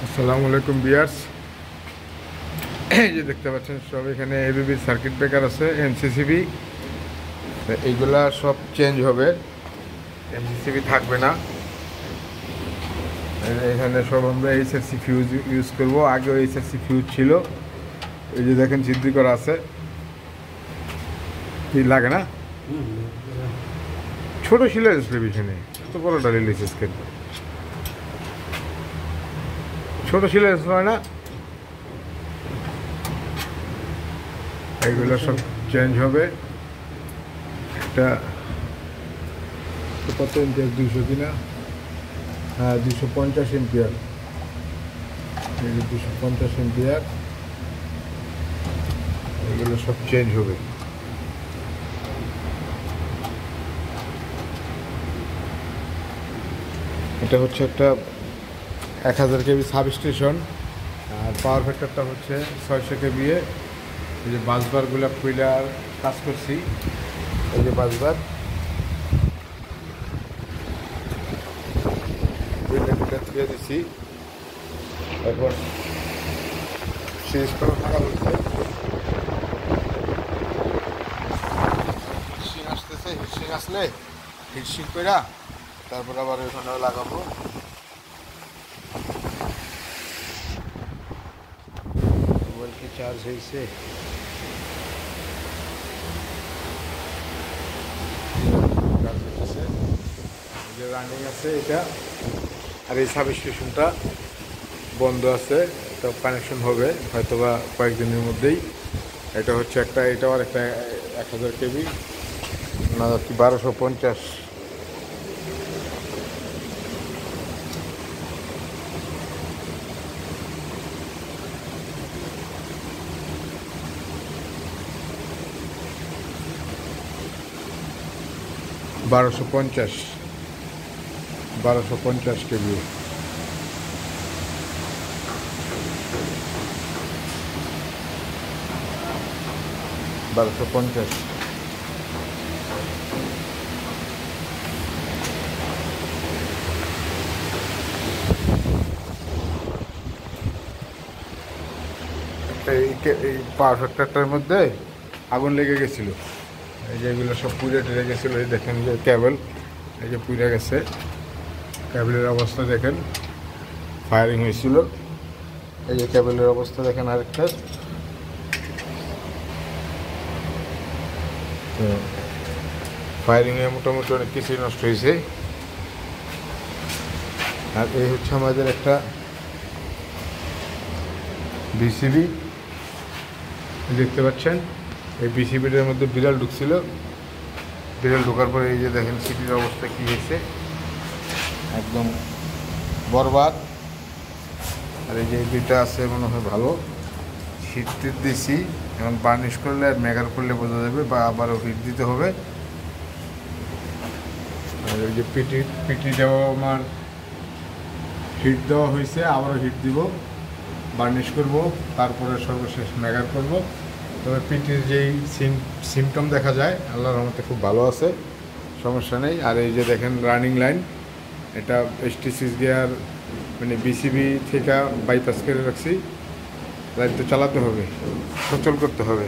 আসসালামু আলাইকুম বিয়ার্স। এই যে দেখতে পাচ্ছেন সব এখানে এবিবির সার্কিট ব্রেকার আছে, এমসিসিবি এইগুলা সব চেঞ্জ হবে, এমসিসিবি থাকবে না। এখানে সব আমরা এইচআরসি ফিউজ ইউজ করব। আগেও এইচআরসি ফিউজ ছিল, এই যে দেখেন ছিদ্র করা আছে। কি লাগে না, ছোট ছিল টেলিভিশনে, এত বড়টা রিলিজ কেন? ছোট ছিল হয় না, এইগুলো সব চেঞ্জ হবে। এটা কত এম্পিয়ার, 200 কিনা? হ্যাঁ, 250 এম্পিয়ার। এই যে 250 এম্পিয়ার, এগুলো সব চেঞ্জ হবে। এটা হচ্ছে একটা 1000 কেবি সাব স্টেশন, আর পাওয়ার ফ্যাক্টরটা হচ্ছে 600 কেবি। এই যে বাসবারগুলো খুইলার কাজ করছি, এই যে বাসবার দিয়ে দিছি। এখন শেষ করা থাকা হচ্ছে, হিটশিং আসতেছে। হিটশিং আসলে হিটশিং করে তারপর আবার ওখানে লাগাবো। মোবাইল কি চার্জ হয়েছে? যে রানিং আছে এটা, আর এই সাব স্টেশনটা বন্ধ আছে, এটা কানেকশন হবে হয়তোবা কয়েকদিনের মধ্যেই। এটা হচ্ছে একটা, এটাও আর একটা 1000 কেবি না কি 1250। বারোশো পঞ্চাশ কেবি। বারোশো পঞ্চাশ। এই পাওয়ার ফ্যাক্টরটার মধ্যে আগুন লেগে গেছিল, এই যে এগুলো সব পুড়ে টেরে গেছিলো। এই দেখেন যে কেবল, এই যে পুড়ে গেছে, কেবলের অবস্থা দেখেন, ফায়ারিং হয়েছিল। এই যে কেবলের অবস্থা দেখেন আরেকটা। তো ফায়ারিংয়ে মোটামুটি অনেক কিছুই নষ্ট হয়েছে। আর এই হচ্ছে আমাদের একটা বিসিবি, দেখতে পাচ্ছেন। এই বিসিবিটার মধ্যে বিড়াল ঢুকছিল, বিড়াল ঢোকার পরে এই যে দেখেন সিটির অবস্থা কী হয়েছে, একদম বরবাদ। আর এই যে দুইটা আছে মনে হয় ভালো, হিট দিয়েছি। এখন বার্নিশ করলে আর মেগার করলে বোঝা যাবে, বা আবারও হিট দিতে হবে। আর ওই যে পিটিটাও আমার হিট দেওয়া হয়েছে, আবারও হিট দিব, বার্নিশ করব, তারপরে সর্বশেষ মেগার করব। তবে পিটির যেই সিমটম দেখা যায় আল্লাহর রহমতে খুব ভালো আছে, সমস্যা নেই। আর এই যে দেখেন রানিং লাইন, এটা ST6 গিয়ার, মানে বিসিবি থেকে বাইপাস করে রাখছি। লাইন তো চালাতে হবে, সচল করতে হবে।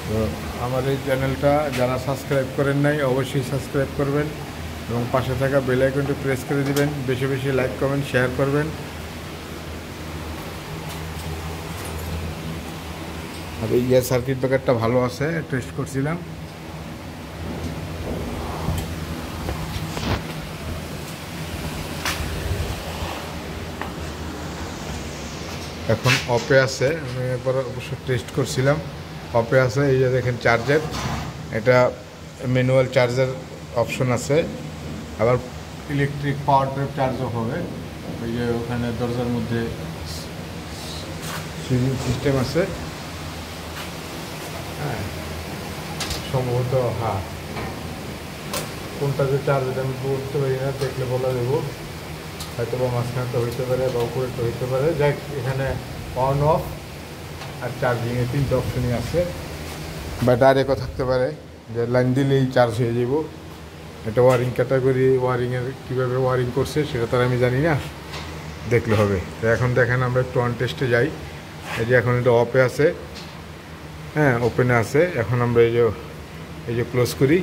তো আমার এই চ্যানেলটা যারা সাবস্ক্রাইব করেন নাই অবশ্যই সাবস্ক্রাইব করবেন, এবং পাশে থাকা বেল আইকনটি প্রেস করে দিবেন। বেশি বেশি লাইক কমেন্ট শেয়ার করবেন। আর এই সার্কিট ব্রেকারটা ভালো আছে, টেস্ট করছিলাম। এখন অফে আছে, আমি একবার অবশ্য টেস্ট করছিলাম, অফে আছে। এই যে দেখেন চার্জার, এটা ম্যানুয়াল চার্জার অপশন আছে, আবার ইলেকট্রিক পাওয়ার ট্রেপ চার্জও হবে। ওই যে ওখানে দরজার মধ্যে সুইচিং সিস্টেম আছে। হ্যাঁ, সম্ভবত হ্যাঁ, কোনটা যে চার্জ এটা আমি বলতে পারি না, দেখলে বলা দেবো। হয়তো বা মাঝখানটা হইতে পারে বা উপরেটা হইতে পারে। যাই, এখানে অন অফ আর চার্জিংয়ে 3টে অপশনই আছে। বা ডাইরেক্টও থাকতে পারে, যে লাইন দিলেই চার্জ হয়ে যাব। এটা ওয়ারিং ক্যাটাগরি, ওয়ারিংয়ের কীভাবে ওয়ারিং করছে সেটা তো আর আমি জানি না, দেখলে হবে। তো এখন দেখেন আমরা একটু অন টেস্টে যাই। এই যে এখন এটা অফে আছে, হ্যাঁ ওপেনে আছে। এখন আমরা এই যে ক্লোজ করি,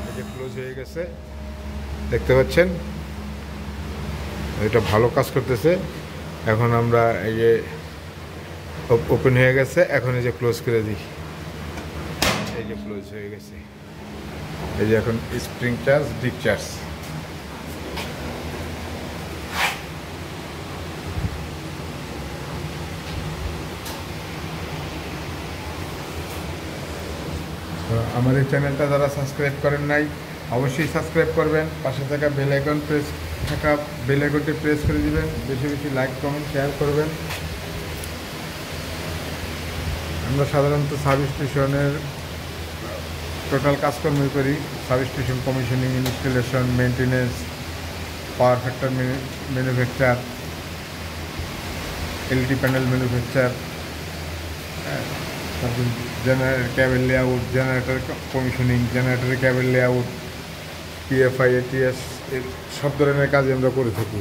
এই যে ক্লোজ হয়ে গেছে, দেখতে পাচ্ছেন এটা ভালো কাজ করতেছে। এখন আমরা এই যে ওপেন হয়ে গেছে, এখন এই যে ক্লোজ করে দিই, এই যে ক্লোজ হয়ে গেছে। এই যে এখন স্প্রিং চার্জ, ডিপ চার্জ। আমার এই চ্যানেলটা যারা সাবস্ক্রাইব করেন নাই অবশ্যই সাবস্ক্রাইব করবেন, পাশে থাকা বেল আইকনটি প্রেস করে দিবেন, বেশি বেশি লাইক কমেন্ট শেয়ার করবেন। আমরা সাধারণত সাবস্টেশনের টোটাল কাজকর্মই করি, substation commissioning, installation, maintenance, power factor manufacture, LED panel manufacture, তারপর generator cable layout, generator commissioning, জেনারেটরের ক্যাবেল লেআউট, পিএফআই, এটিএস, এর সব ধরনের কাজ আমরা করে থাকি।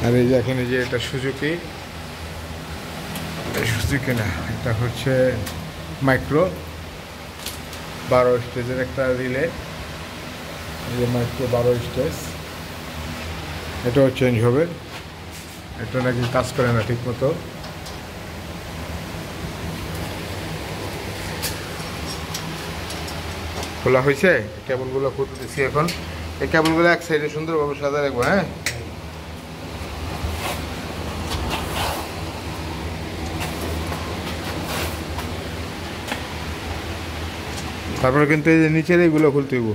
আর এই যে এখানে যে এটা সুজুকি না, এটা হচ্ছে মাইক্রো 12 স্টেজের একটা রিলে, এই যে মাইক্রো 12 স্টেজ, এটাও চেঞ্জ হবে। এটা নাকি কাজ করে না ঠিক মতো। খোলা হয়েছে, কেবলগুলো খুলতে দিচ্ছি এখন। এই কেবলগুলো এক সাইডে সুন্দরভাবে সাজা রাখবো, হ্যাঁ। তারপরে কিন্তু এই যে নিচের এইগুলো খুলতে হইব।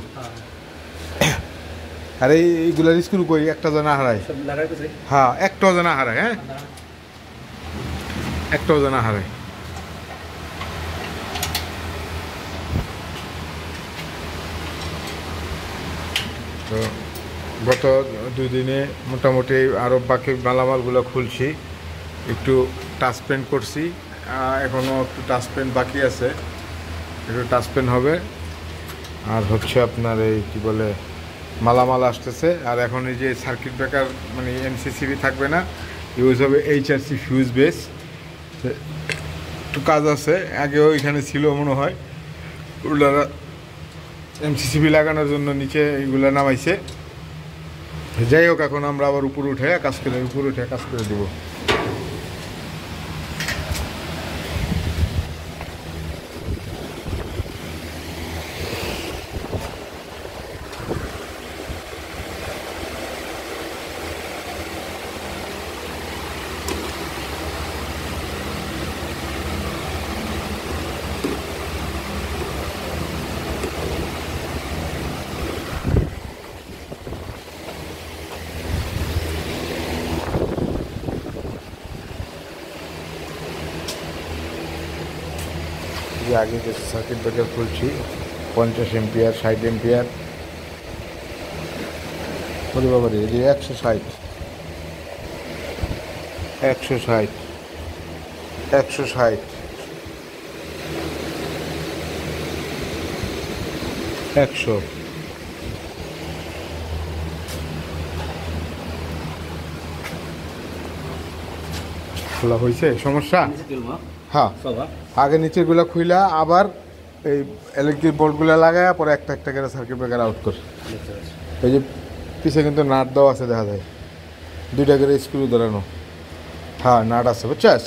আর এইগুলোর স্ক্রু কই একটা জানা হারায়, হ্যাঁ একটাও জানা হারায়, হ্যাঁ একটাও জানা হারায়। তো গত 2 দিনে মোটামুটি আরও বাকি মালামালগুলো খুলছি, একটু টাচ পেন্ট করছি, এখনও একটু টাচ পেন্ট বাকি আছে, একটু টাচ পেন্ট হবে। আর হচ্ছে আপনার এই কী বলে মালামাল আসতেছে। আর এখন এই যে সার্কিট ব্রেকার মানে এমসিসিবি থাকবে না, ইউজ হবে এইচআরসি ফিউজ বেস। একটু কাজ আছে, আগেও এখানে ছিল মনে হয়, ওনারা এমসিসিবি লাগানোর জন্য নিচে এইগুলো নামাইছে। যাই হোক, এখন আমরা আবার উপরে উঠে কাজ করে দেবো। আগে যে সার্কিট ব্রেকার খুলছি 50 এম্পিয়ার, 60 এম্পিয়ার, বলি বাবারে এই যে 160 160 160 100। খোলা হয়েছে, সমস্যা? হ্যাঁ, আগে নিচেরগুলো খুইলা আবার এই ইলেকট্রিক বোর্ডগুলো লাগায় পরে একটা একটা করে সার্কিট ব্রেকার আউট করে। এই যে পিছে কিন্তু নাট দেওয়া আছে, দেখা যায় 2টা করে স্ক্রু ধরানো, হ্যাঁ নাট আছে, বুঝছাস?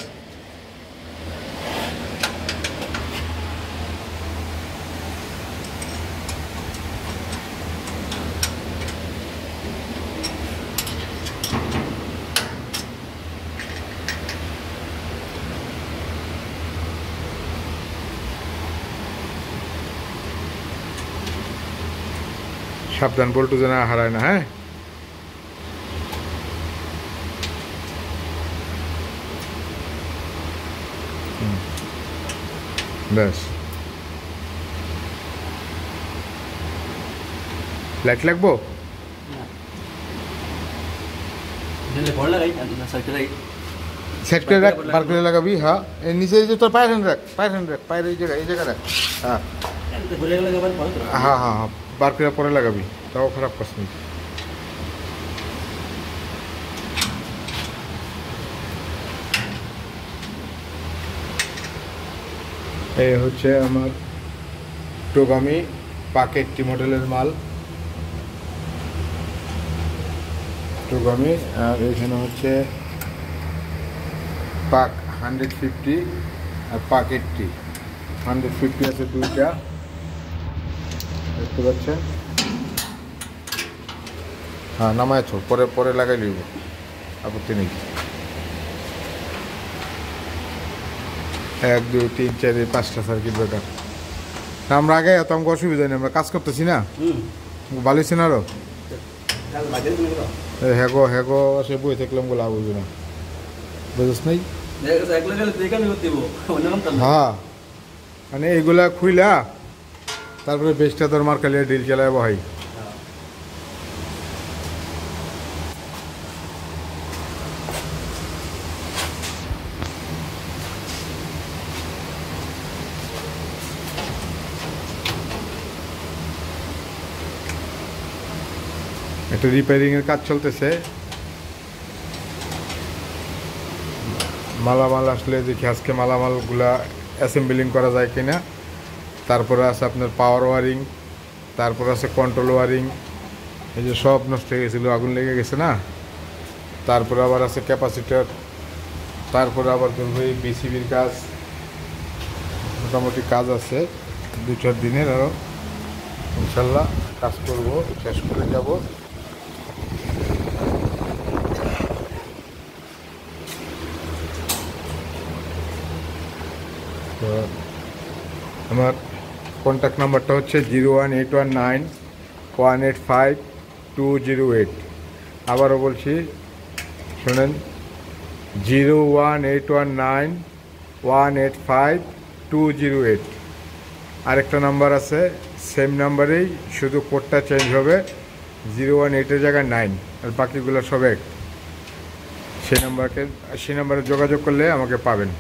সাবধান, বল্টু যেন হারায় না, হ্যাঁ। ব্যাস, লাইট লাগবো, সেট করে রাখ, বার করে লাগাবি। হ্যাঁ, নিচে যে তোর পায়ের হ্যান্ড রাখ, পায়ের এই জায়গায় রাখ, হ্যাঁ। ঘুরে গেলে আবার পরে তো হ্যাঁ হ্যাঁ হ্যাঁ, বার করে পরে লাগাবি, তাও খারাপ করছ নি। এই হচ্ছে আমার টোগামি পাকেটটি মডেলের মাল, টোগামি। আর এখানে হচ্ছে পাক 150 আর পাক 80। 150 আছে দুইটা, দেখতে পাচ্ছেন। হ্যাঁ নামাইছ, পরে পরে লাগাই লইব, আপত্তি নেই। 1 2 3 4 এই 5টা সার্কিট ব্রেকার। আমরা আগে এত আমাকে অসুবিধা নেই, আমরা কাজ করতেছি না, ভালো হয়েছে না আরো। হ্যাগো হ্যাগো সে বই থাকলাম লাভ হইবে না, বুঝছ নাই। হ্যাঁ মানে এইগুলা খুইলা তারপরে বেশটা তোর মার্কালিয়া ডিল চালায় ভাই। একটা রিপেয়ারিংয়ের কাজ চলতেছে, মালামাল আসলে দেখি আজকে মালামালগুলা অ্যাসেম্বলিং করা যায় কিনা। তারপরে আছে আপনার পাওয়ার ওয়ারিং, তারপরে আছে কন্ট্রোল ওয়ারিং, এই যে সব নষ্ট হয়ে গেছিলো, আগুন লেগে গেছে না। তারপরে আবার আছে ক্যাপাসিটার, তারপরে আবার ধরবো এই বিসিবির কাজ। মোটামুটি কাজ আছে 2-4 দিনের, আরও ইনশাল্লাহ কাজ করব, শেষ করে যাব। তো আমার কন্ট্যাক্ট নাম্বারটা হচ্ছে 01819185208। আবারও বলছি, শোনেন, 01819185208। আরেকটা নাম্বার আছে, সেম নাম্বারেই, শুধু কোডটা চেঞ্জ হবে, 018-এর জায়গায় 9, আর বাকিগুলো সব এক। সেই নাম্বারে যোগাযোগ করলে আমাকে পাবেন।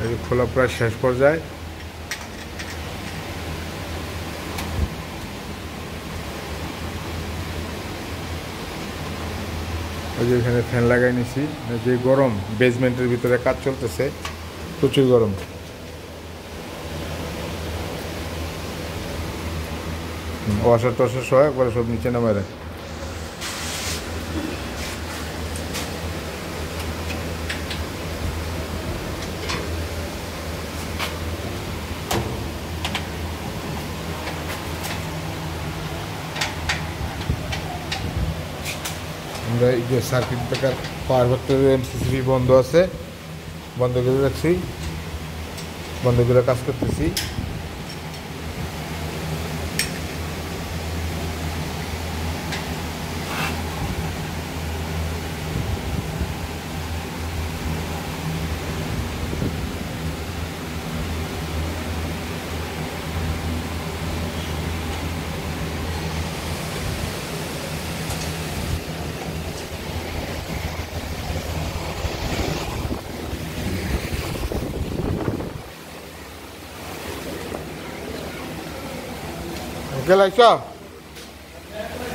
এই খোলা প্রায় শেষ পর্যায়ে। ওই যে এখানে ফ্যান লাগাই নিছি, যে গরম, বেসমেন্টের ভিতরে কাজ চলতেছে, প্রচুর গরম। ওয়াশার টসার সহ একবারে সব নিচে নামায় রাখ। আমরা এই যে সার্কিট ব্রেকার পাওয়ার ভেক্টর এমসিসিবি বন্ধ আছে, বন্ধ করে রাখছি, বন্ধ করে কাজ করতেছি। ¿Qué la hizo?